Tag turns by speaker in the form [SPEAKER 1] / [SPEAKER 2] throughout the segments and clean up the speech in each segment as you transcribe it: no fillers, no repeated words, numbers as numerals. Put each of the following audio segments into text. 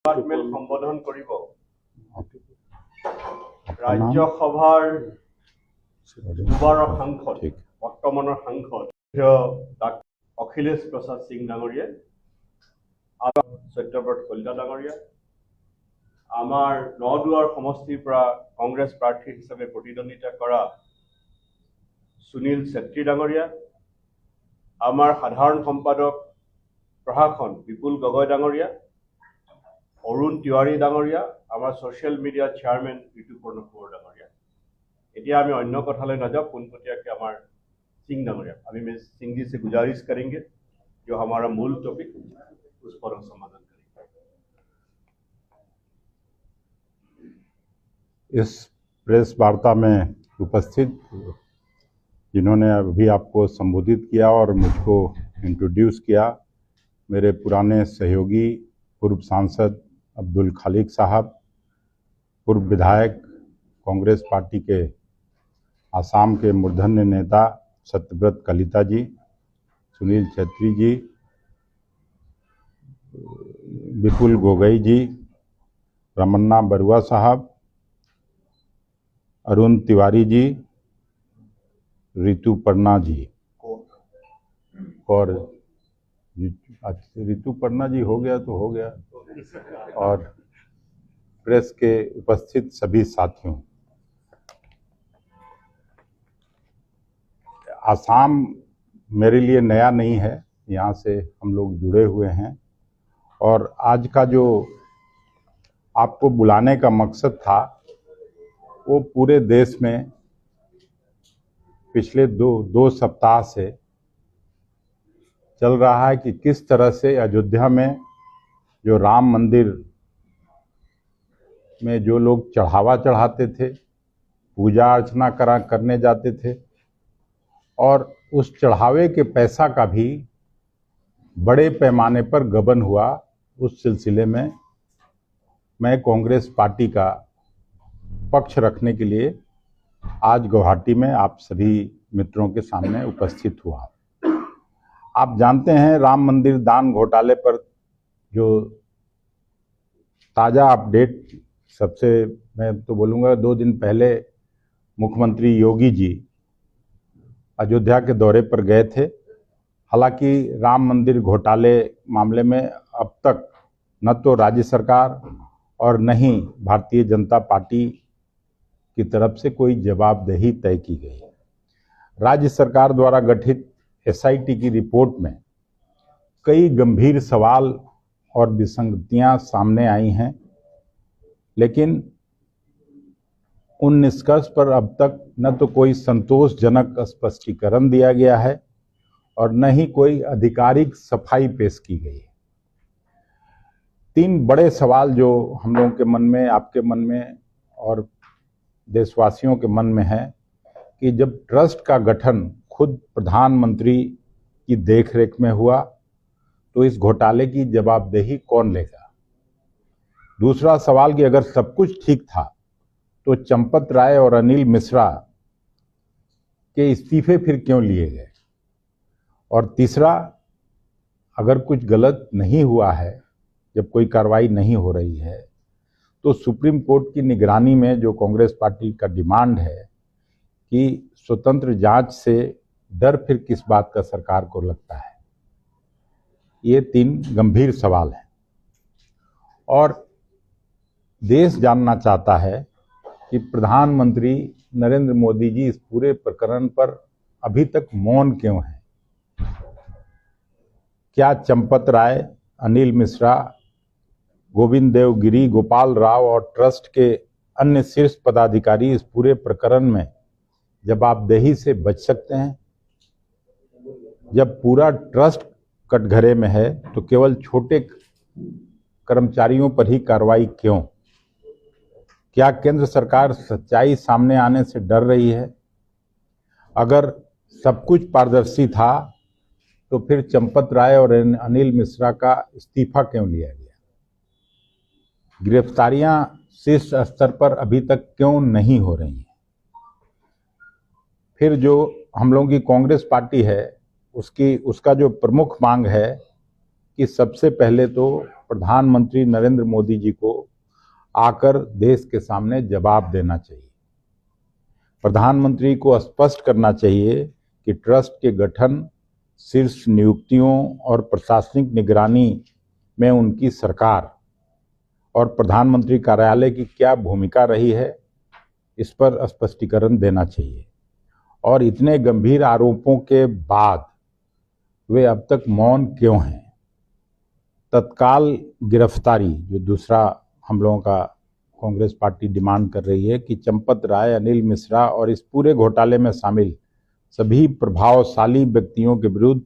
[SPEAKER 1] Department সম্বোধন কৰিব। ৰাজ্যসভাৰ দুবাৰৰ সাংসদ, বৰ্তমানৰ সাংসদ অখিলেশ প্ৰসাদ সিং ডাঙৰীয়া, সত্যব্ৰত কলিতা ডাঙৰীয়া, আমাৰ নদুৱাৰ সমষ্টিৰ পৰা কংগ্ৰেছ প্ৰাৰ্থী হিচাপে প্ৰতিদ্বন্দ্বিতা কৰা সুনীল ছেত্ৰী ডাঙৰীয়া, আমাৰ সাধাৰণ সম্পাদক প্ৰশাসন বিপুল গগৈ ডাঙৰীয়া, অৰুণ তিৱাৰী ডাঙৰীয়া, আমাৰ ছ'চিয়েল মিডিয়া চেয়াৰমেন ঋতুপৰ্ণ কোঁৱৰ ডাঙৰীয়া। এতিয়া আমি অন্য কথালৈ নাযাওঁ, পোনপটীয়াকৈ আমাৰ सिंह डांगरिया, अभी मैं सिंह जी से गुजारिश करेंगे जो हमारा मूल टॉपिक उस पर हम समाधान करेंगे।
[SPEAKER 2] इस प्रेस वार्ता में उपस्थित जिन्होंने अभी आपको संबोधित किया और मुझको इंट्रोड्यूस किया, मेरे पुराने सहयोगी पूर्व सांसद अब्दुल खालिक साहब, पूर्व विधायक कांग्रेस पार्टी के आसाम के मूर्धन्य नेता सत्यव्रत कलिता जी, सुनील छेत्री जी, विपुल गोगई जी, रमन्ना बरुआ साहब, अरुण तिवारी जी, ऋतुपर्णा जी और ऋतुपर्णा जी हो गया तो हो गया, और प्रेस के उपस्थित सभी साथियों। आसाम मेरे लिए नया नहीं है, यहाँ से हम लोग जुड़े हुए हैं, और आज का जो आपको बुलाने का मकसद था वो पूरे देश में पिछले दो सप्ताह से चल रहा है कि किस तरह से अयोध्या में जो राम मंदिर में जो लोग चढ़ावा चढ़ाते थे, पूजा अर्चना करने जाते थे, और उस चढ़ावे के पैसा का भी बड़े पैमाने पर गबन हुआ। उस सिलसिले में मैं कांग्रेस पार्टी का पक्ष रखने के लिए आज गुवाहाटी में आप सभी मित्रों के सामने उपस्थित हुआ। आप जानते हैं राम मंदिर दान घोटाले पर जो ताज़ा अपडेट, सबसे मैं तो बोलूँगा 2 दिन पहले मुख्यमंत्री योगी जी अयोध्या के दौरे पर गए थे। हालांकि राम मंदिर घोटाले मामले में अब तक न तो राज्य सरकार और न ही भारतीय जनता पार्टी की तरफ से कोई जवाबदेही तय की गई। राज्य सरकार द्वारा गठित एसआईटी की रिपोर्ट में कई गंभीर सवाल और विसंगतियां सामने आई हैं, लेकिन उन निष्कर्ष पर अब तक न तो कोई संतोषजनक स्पष्टीकरण दिया गया है और न ही कोई आधिकारिक सफाई पेश की गई है। 3 बड़े सवाल जो हम लोगों के मन में, आपके मन में और देशवासियों के मन में है कि जब ट्रस्ट का गठन खुद प्रधानमंत्री की देखरेख में हुआ तो इस घोटाले की जवाबदेही कौन लेगा। दूसरा सवाल कि अगर सब कुछ ठीक था तो चंपत राय और अनिल मिश्रा के इस्तीफे फिर क्यों लिए गए। और तीसरा, अगर कुछ गलत नहीं हुआ है, जब कोई कार्रवाई नहीं हो रही है, तो सुप्रीम कोर्ट की निगरानी में जो कांग्रेस पार्टी का डिमांड है कि स्वतंत्र जांच से डर फिर किस बात का सरकार को लगता है। ये 3 गंभीर सवाल हैं और देश जानना चाहता है कि प्रधानमंत्री नरेंद्र मोदी जी इस पूरे प्रकरण पर अभी तक मौन क्यों हैं। क्या चंपत राय, अनिल मिश्रा, गोविंद देव गिरी, गोपाल राव और ट्रस्ट के अन्य शीर्ष पदाधिकारी इस पूरे प्रकरण में जवाबदेही से बच सकते हैं। जब पूरा ट्रस्ट कटघरे में है तो केवल छोटे कर्मचारियों पर ही कार्रवाई क्यों। क्या केंद्र सरकार सच्चाई सामने आने से डर रही है। अगर सब कुछ पारदर्शी था तो फिर चंपत राय और अनिल मिश्रा का इस्तीफा क्यों लिया गया। गिरफ्तारियां शीर्ष स्तर पर अभी तक क्यों नहीं हो रही हैं। फिर जो हम लोगों की कांग्रेस पार्टी है उसका जो प्रमुख मांग है कि सबसे पहले तो प्रधानमंत्री नरेंद्र मोदी जी को आकर देश के सामने जवाब देना चाहिए। प्रधानमंत्री को स्पष्ट करना चाहिए कि ट्रस्ट के गठन, शीर्ष नियुक्तियों और प्रशासनिक निगरानी में उनकी सरकार और प्रधानमंत्री कार्यालय की क्या भूमिका रही है, इस पर स्पष्टीकरण देना चाहिए। और इतने गंभीर आरोपों के बाद वे अब तक मौन क्यों हैं? तत्काल गिरफ्तारी, जो दूसरा हम लोगों का कांग्रेस पार्टी डिमांड कर रही है कि चंपत राय, अनिल मिश्रा और इस पूरे घोटाले में शामिल सभी प्रभावशाली व्यक्तियों के विरुद्ध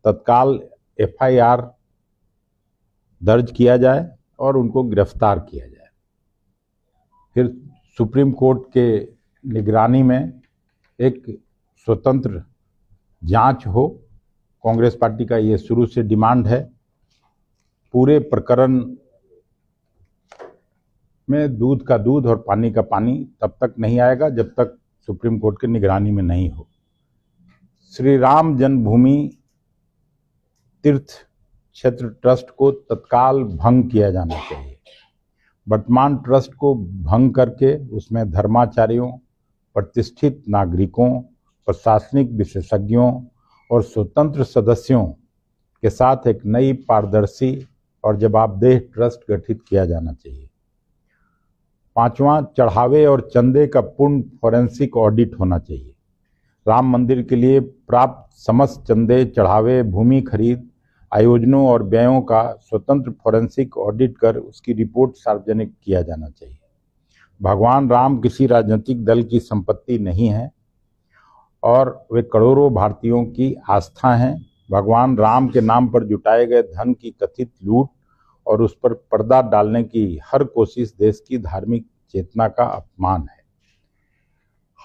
[SPEAKER 2] तत्काल एफआईआर दर्ज किया जाए और उनको गिरफ्तार किया जाए। फिर सुप्रीम कोर्ट के निगरानी में एक स्वतंत्र जांच हो। कांग्रेस पार्टी का ये शुरू से डिमांड है। पूरे प्रकरण में दूध का दूध और पानी का पानी तब तक नहीं आएगा जब तक सुप्रीम कोर्ट की निगरानी में नहीं हो। श्री राम जन्मभूमि तीर्थ क्षेत्र ट्रस्ट को तत्काल भंग किया जाना चाहिए। वर्तमान ट्रस्ट को भंग करके उसमें धर्माचार्यों, प्रतिष्ठित नागरिकों, प्रशासनिक विशेषज्ञों और स्वतंत्र सदस्यों के साथ एक नई, पारदर्शी और जवाबदेह ट्रस्ट गठित किया जाना चाहिए। पांचवां, चढ़ावे और चंदे का पूर्ण फॉरेंसिक ऑडिट होना चाहिए। राम मंदिर के लिए प्राप्त समस्त चंदे, चढ़ावे, भूमि खरीद, आयोजनों और व्ययों का स्वतंत्र फॉरेंसिक ऑडिट कर उसकी रिपोर्ट सार्वजनिक किया जाना चाहिए। भगवान राम किसी राजनीतिक दल की संपत्ति नहीं है और वे करोड़ों भारतीयों की आस्था हैं। भगवान राम के नाम पर जुटाए गए धन की कथित लूट और उस पर पर्दा डालने की हर कोशिश देश की धार्मिक चेतना का अपमान है।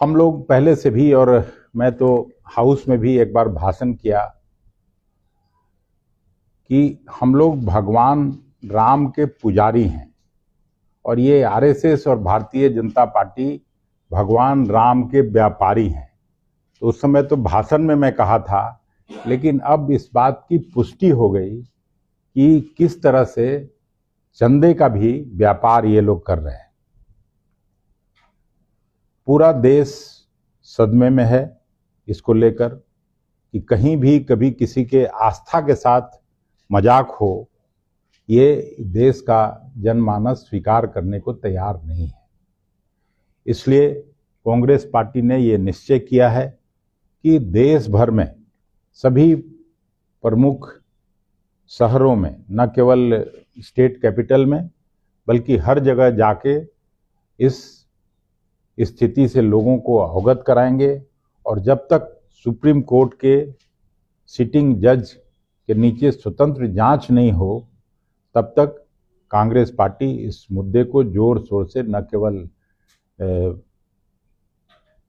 [SPEAKER 2] हम लोग पहले से भी, और मैं तो हाउस में भी एक बार भाषण किया कि हम लोग भगवान राम के पुजारी हैं और ये आरएसएस और भारतीय जनता पार्टी भगवान राम के व्यापारी हैं। तो उस समय तो भाषण में मैं कहा था, लेकिन अब इस बात की पुष्टि हो गई कि किस तरह से चंदे का भी व्यापार ये लोग कर रहे हैं। पूरा देश सदमे में है इसको लेकर कि कहीं भी कभी किसी के आस्था के साथ मजाक हो, ये देश का जनमानस स्वीकार करने को तैयार नहीं है। इसलिए कांग्रेस पार्टी ने ये निश्चय किया है कि देश भर में सभी प्रमुख शहरों में, न केवल स्टेट कैपिटल में बल्कि हर जगह जाके इस स्थिति से लोगों को अवगत कराएंगे और जब तक सुप्रीम कोर्ट के सिटिंग जज के नीचे स्वतंत्र जांच नहीं हो तब तक कांग्रेस पार्टी इस मुद्दे को जोर शोर से न केवल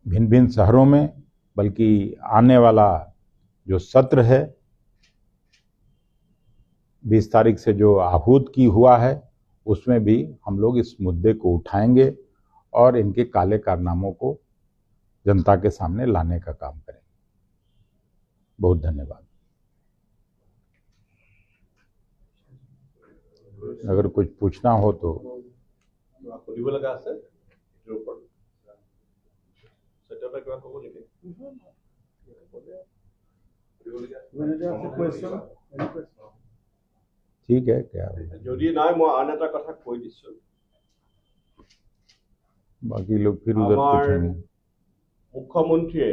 [SPEAKER 2] भिन्न भिन्न शहरों में बल्कि आने वाला जो सत्र है 20 तारीख से जो आहूत की हुआ है उसमें भी हम लोग इस मुद्दे को उठाएंगे और इनके काले कारनामों को जनता के सामने लाने का काम करेंगे। बहुत धन्यवाद। अगर कुछ पूछना हो तो
[SPEAKER 1] সুধিব লগা আছে এটোৰ ওপৰত সত্যতা কিবা ক'ব নেকি?
[SPEAKER 2] ठीक है। क्या
[SPEAKER 1] যদি নাই মই আন এটা কথা কৈ দিছো,
[SPEAKER 2] बाकी लोग फिर उधर
[SPEAKER 1] আমাৰ
[SPEAKER 2] पूछेंगे।
[SPEAKER 1] মুখ্যমন্ত্ৰীয়ে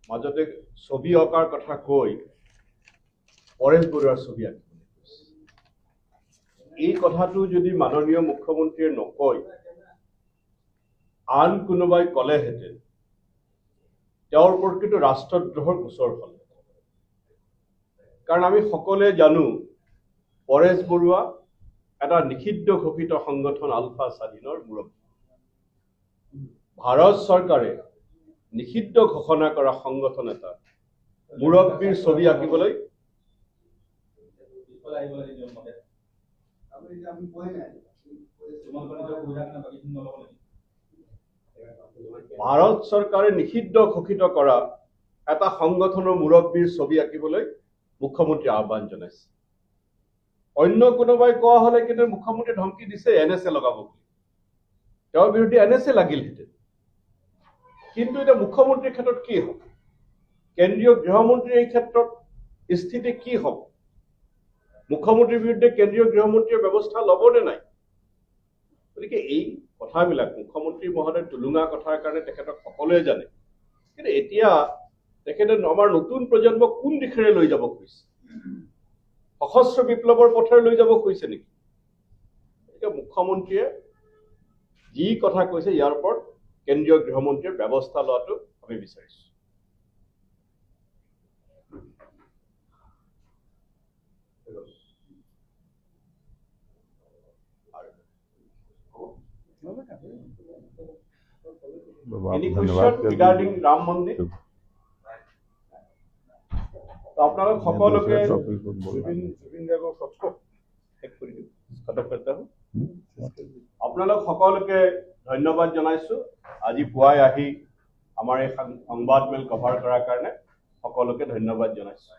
[SPEAKER 1] মাজতে ছবি অঁকাৰ কথা কৈ পৰেশ বৰুৱাৰ ছবি আঁকিবলৈ কৈছে। এই কথাটো যদি মাননীয় মুখ্যমন্ত্ৰীয়ে নকয় আন কোনোবাই ক'লেহেঁতেন তেওঁৰ ওপৰত কিন্তু ৰাষ্ট্ৰদ্ৰোহৰ গোচৰ হ'ল। কাৰণ আমি সকলোৱে জানো পৰেশ বৰুৱা এটা নিষিদ্ধ ঘোষিত সংগঠন আলফা স্বাধীনৰ মুৰব্বী। ভাৰত চৰকাৰে নিষিদ্ধ ঘোষণা কৰা সংগঠন এটা মুৰব্বীৰ ছবি আঁকিবলৈ ভাৰত চৰকাৰে নিষিদ্ধ ঘোষিত কৰা এটা সংগঠনৰ মুৰব্বীৰ ছবি আঁকিবলৈ মুখ্যমন্ত্ৰী আহ্বান জনাইছে। অন্য কোনোবাই কোৱা হলে কিন্তু মুখ্যমন্ত্ৰী ধমকি দিছে NSA লগাব বুলি, তেওঁৰ বিৰুদ্ধে NSA লাগিলহেঁতেন। কিন্তু এটা মুখ্যমন্ত্ৰীৰ ক্ষেত্ৰত কি হ'ব, কেন্দ্ৰীয় গৃহমন্ত্ৰীৰ এই ক্ষেত্ৰত স্থিতি কি হ'ব, মুখ্যমন্ত্ৰীৰ বিৰুদ্ধে কেন্দ্ৰীয় গৃহমন্ত্ৰীয়ে ব্যৱস্থা ল'বনে নাই। গতিকে এই কথাবিলাক মুখ্যমন্ত্ৰী মহোদয় টুলুঙা কথাৰ কাৰণে তেখেতক সকলোৱে জানে, কিন্তু এতিয়া তেখেতে আমাৰ নতুন প্ৰজন্মক কোন দিশেৰে লৈ যাব খুজিছে, সশস্ত্ৰ বিপ্লৱৰ পথেৰে লৈ যাব খুজিছে নেকি। গতিকে মুখ্যমন্ত্ৰীয়ে যি কথা কৈছে ইয়াৰ ওপৰত কেন্দ্ৰীয় গৃহমন্ত্ৰীয়ে ব্যৱস্থা লোৱাটো আমি বিচাৰিছো। Any question regarding Ram Mandir? तो আপনারা সকলকে আপোনালোক সকলকে ধন্যবাদ জনাইছো আজি পুৱাই আহি আমাৰ এই সংবাদ মেল কভাৰ কৰাৰ কাৰণে সকলোকে ধন্যবাদ জনাইছো।